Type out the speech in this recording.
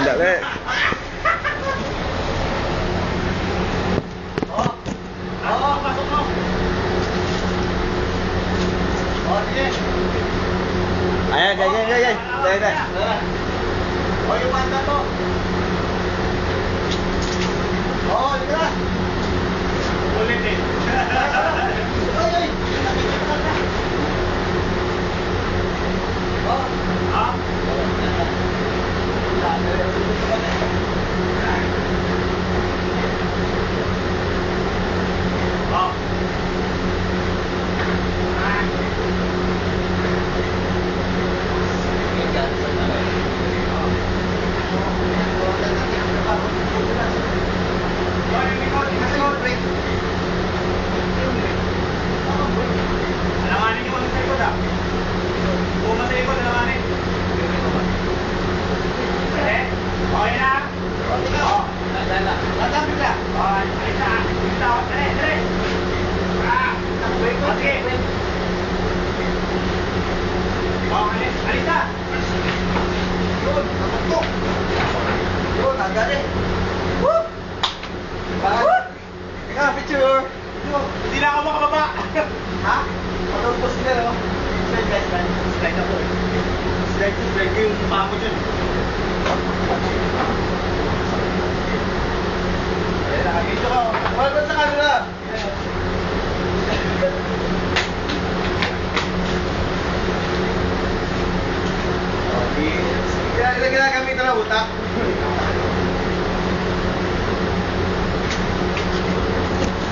Handa be. Pasok mo. Sige. Ayan, ganyan. Yung banda to. Sige na. Ulit eh. Alamanin yung sa likod ah. Puma sa likod, alamanin. Okay na? Latapit na. Alis na. Dire. Sige. Alis na. Yun, napuntok. Yun, nagari. Woo! Teka, picture. Hindi na ako makababa. Ha? Matapos nila, no? Slide ako eh. Slide yung mukha ko dyan. Ayun, nakakita ko. Wala ba sa kanila?